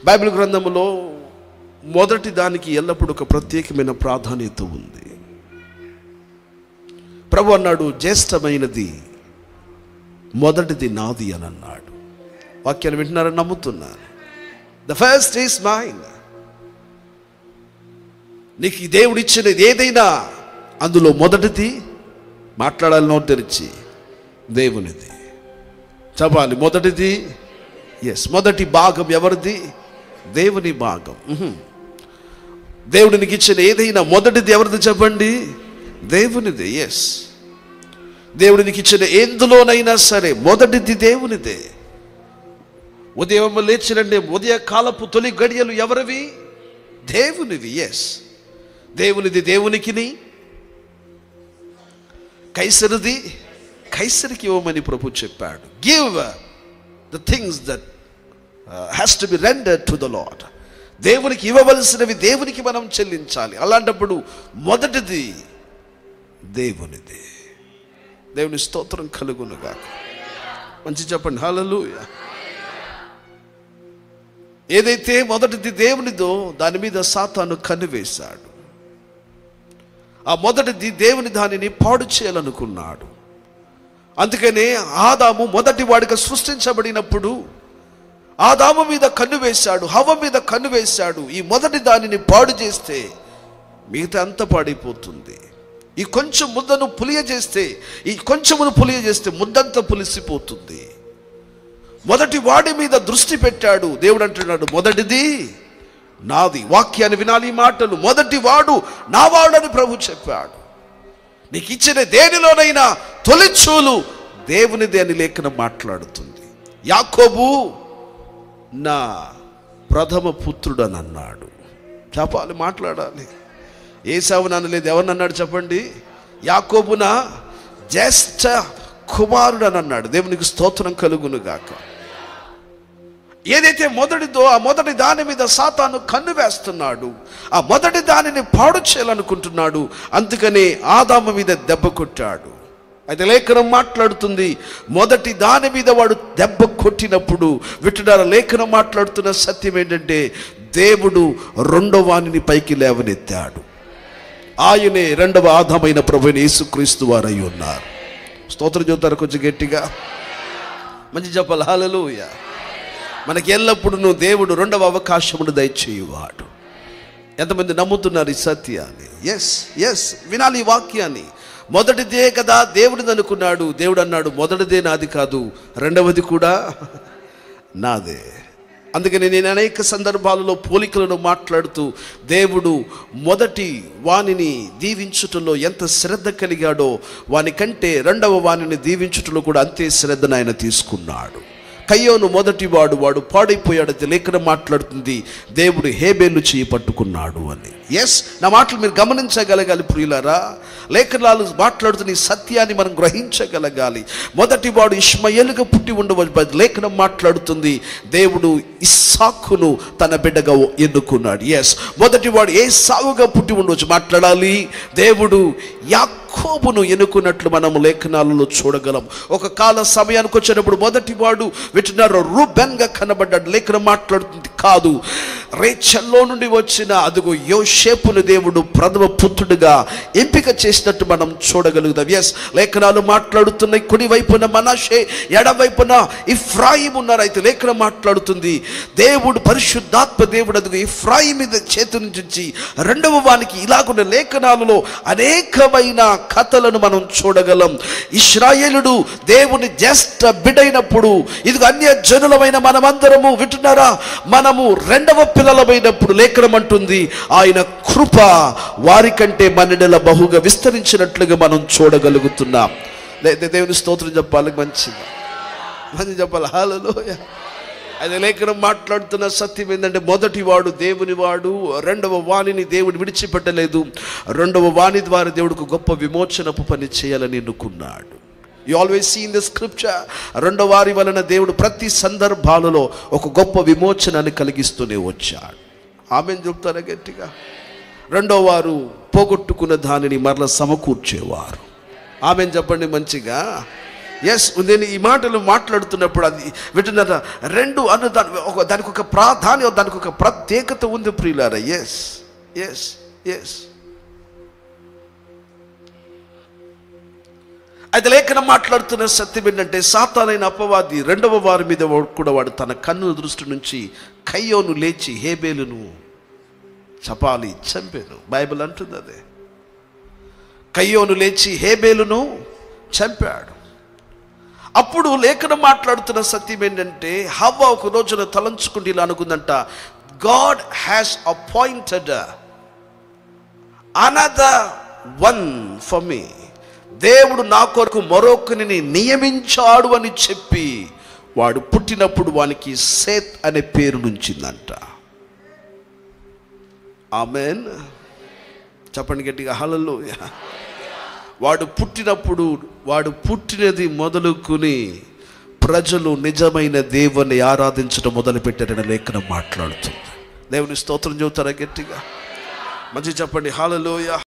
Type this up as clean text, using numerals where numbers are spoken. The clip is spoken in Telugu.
బైబిల్ గ్రంథంలో మొదటి దానికి ఎల్లప్పుడూ ఒక ప్రత్యేకమైన ప్రాధాన్యత ఉంది. ప్రభు అన్నాడు, జ్యేష్ఠమైనది మొదటిది నాది అని అన్నాడు. వాక్యాన్ని వింటున్నారని నమ్ముతున్నాను. The first is mine. నీకు ఈ దేవుడు ఇచ్చినది ఏదైనా అందులో మొదటిది, మాట్లాడాలి నోరు తెరిచి, దేవునిది చెప్పాలి. మొదటిది, ఎస్, మొదటి భాగం ఎవరిది? దేవుని భాగం. దేవుడు నీకు ఇచ్చిన ఏదైనా మొదటిది ఎవరిది చెప్పండి? దేవునిదే. ఎస్, దేవుడు నీకు ఇచ్చిన ఎందులోనైనా సరే మొదటిది దేవునిదే. ఉదయం లేచినండి, ఉదయ కాలపు తొలి గడియలు ఎవరివి? దేవునివి. ఎస్, దేవునిది దేవునికిని, కైసరిది కైసరికి ఇవ్వమని ప్రభు చెప్పాడు. Give the things that has to be rendered to the lord. దేవునికి ఇవ్వవలసినవి దేవునికి మనం చెల్లించాలి. అలాంటప్పుడు మొదటిది దేవునిది. దేవుని స్తోత్రం కలుగునుగాక. మంచి చెప్పండి హల్లెలూయా. ఏదైతే మొదటిది దేవునిదో దాని మీద సాతాను కన్నువేశాడు. ఆ మొదటిది దేవుని దానిని పాడు చేయాలనుకున్నాడు. అందుకనే ఆదాము మొదటి వాడిగా సృష్టించబడినప్పుడు ఆదాము మీద కన్ను వేశాడు, హవ్వ మీద కన్ను వేశాడు. ఈ మొదటి దానిని పాడు చేస్తే మిగతా అంతా పాడైపోతుంది. ఈ కొంచెం ముద్దను పులియజేస్తే, ఈ కొంచెమును పులియజేస్తే ముద్దంతా పులిసిపోతుంది. మొదటి వాడి మీద దృష్టి పెట్టాడు. దేవుడు అంటున్నాడు, మొదటిది నాది. వాక్యాన్ని వినాలి, ఈ మాటలు. మొదటి వాడు నా వాడని ప్రభు చెప్పాడు. నీకు ఇచ్చిన దేనిలోనైనా తొలిచూలు దేవునిది అని లేఖనం మాట్లాడుతుంది. యాకోబు నా ప్రథమ పుత్రుడు అని అన్నాడు. చెప్పాలి, మాట్లాడాలి. ఏసావుని అనలేదు. ఎవరిని అన్నాడు చెప్పండి? యాకోబు నా జ్యేష్ఠ కుమారుడు అని అన్నాడు. దేవునికి స్తోత్రం కలుగును గాక. ఏదైతే మొదటిదో ఆ మొదటి దాని మీద సాతాను కన్ను వేస్తున్నాడు. ఆ మొదటి దానిని పాడు చేయాలనుకుంటున్నాడు. అందుకనే ఆదాము మీద దెబ్బ కొట్టాడు. అయితే లేఖనం మాట్లాడుతుంది, మొదటి దాని మీద వాడు దెబ్బ కొట్టినప్పుడు, వింటున్నారా? లేఖనం మాట్లాడుతున్న సత్యం ఏంటంటే, దేవుడు రెండవ వానిని పైకి లేవనెత్తాడు. ఆయనే రెండవ ఆదామైన ప్రభువైన యేసుక్రీస్తు వారై ఉన్నారు. స్తోత్రం చెబుతారు కొంచెం గట్టిగా, మంచి చెప్పాలి హల్లెలూయా. మనకి ఎల్లప్పుడూ దేవుడు రెండవ అవకాశమును దయచేయువాడు. ఎంతమంది నమ్ముతున్నారు ఈ సత్యాన్ని? ఎస్ ఎస్, వినాలి ఈ వాక్యాన్ని. మొదటిదే కదా దేవుడిది అనుకున్నాడు. దేవుడు అన్నాడు, మొదటిదే నాది కాదు, రెండవది కూడా నాదే. అందుకని నేను అనేక సందర్భాలలో పోలికలను మాట్లాడుతూ దేవుడు మొదటి వానిని దీవించుటలో ఎంత శ్రద్ధ కలిగాడో, వానికంటే రెండవ వానిని దీవించుటలో కూడా అంతే శ్రద్ధను ఆయన తీసుకున్నాడు. కయ్యోను మొదటి వాడు పాడైపోయాడు. లేఖనం మాట్లాడుతుంది, దేవుడు హేబేలు చేయి పట్టుకున్నాడు అని. ఎస్, నా మాటలు మీరు గమనించగలగాలి ప్రియులారా. లేఖనాలు మాట్లాడుతున్న ఈ సత్యాన్ని మనం గ్రహించగలగాలి. మొదటి వాడు ఇష్మాయేలుగా పుట్టి ఉండవచ్చు. లేఖనం మాట్లాడుతుంది, దేవుడు ఇస్సాకును తన బిడ్డగా ఎన్నుకున్నాడు. ఎస్, మొదటి వాడు ఏసావుగా పుట్టి ఉండవచ్చు. మాట్లాడాలి, దేవుడు యాకోబును ఎన్నుకున్నట్లు మనం లేఖనాలలో చూడగలం. ఒక కాల సమయానికి వచ్చినప్పుడు మొదటి వాడు వింటున్నారు రూబెన్గా కనబడ్డాడు. లేఖనం మాట్లాడుతుంది, కాదు, రేచల్లో నుండి వచ్చిన అదుగు యోసేపును దేవుడు ప్రథమ పుత్రుడిగా ఎంపిక చేసినట్టు మనం చూడగలుగుతాం. ఎస్, లేఖనాలు మాట్లాడుతున్నాయి, కుడి వైపున మనషే, ఎడవైపున ఇఫ్రాయిం ఉన్నారు. అయితే లేఖనం మాట్లాడుతుంది, దేవుడు పరిశుద్ధాత్మ దేవుడు అదుగు ఇఫ్రాయిం మీద చేతి నుంచి రెండవ వానికి ఇలాగున్న లేఖనాలలో అనేకమైన కథలను మనం చూడగలం. ఇశ్రాయేలుడు దేవుని జ్యేష్ఠ బిడ్డైనప్పుడు, ఇదిగో అన్య జనులమైన మనమందరము వింటున్నారా, మనము రెండవ పిల్లలమైనప్పుడు లేఖనం అంటుంది, ఆయన కృప వారికంటే మనెడల బహుగా విస్తరించినట్లుగా మనం చూడగలుగుతున్నాం. దేవుని స్తోత్రం చెప్పాలి, మంచి చెప్పాలి హల్లెలూయా. అది లేఖనం మాట్లాడుతున్న సత్యం ఏంటంటే, మొదటి వాడు దేవుని వాడు, రెండవ వాణిని దేవుడు విడిచిపెట్టలేదు. రెండవ వాణి ద్వారా దేవుడికి గొప్ప విమోచనపు పని చేయాలని ఎన్నుకున్నాడు. You always see in the scripture, రెండవ వారి వలన దేవుడు ప్రతి సందర్భాలలో ఒక గొప్ప విమోచనాన్ని కలిగిస్తూనే వచ్చాడు. ఆమేన్ చెప్తారా గట్టిగా? రెండవ వారు పోగొట్టుకున్న దానిని మరల సమకూర్చేవారు. ఆమేన్ చెప్పండి మంచిగా. ఎస్, నేను ఈ మాటలు మాట్లాడుతున్నప్పుడు అది వింటున్నారా, రెండు అన్న దానికి ఒక ప్రాధాన్యం, దానికి ఒక ప్రత్యేకత ఉంది ప్రియులారా. Yes yes yes. అయితే లేఖనం మాట్లాడుతున్న సత్యం ఏంటంటే, సాతానైన అపవాది రెండవ వారి మీద కూడా వాడు తన కన్ను దృష్టి నుంచి కయ్యోను లేచి హేబేలును చంపాను. బైబిల్ అంటుంది అదే. కయ్యోను లేచి హేబేలును చంపాడు. అప్పుడు లేఖనం మాట్లాడుతున్న సత్యం ఏంటంటే, హవ్వ ఒక రోజున తలంచుకుంటే ఇలా అనుకుందంట, God has appointed another one for me. దేవుడు నా కొరకు మరొకరిని నియమించాడు అని చెప్పి వాడు పుట్టినప్పుడు వానికి సేత్ అనే పేరు నుంచిందంట. ఆమేన్. చెప్పండి గట్టిగా హల్లెలూయా. వాడు పుట్టినది మొదలుకొని ప్రజలు నిజమైన దేవుని ఆరాధించడం మొదలుపెట్టారని లేఖనం మాట్లాడుతుంది. దేవుని స్తోత్రం చెబుతారా గట్టిగా? మంచి చెప్పండి హల్లెలూయా.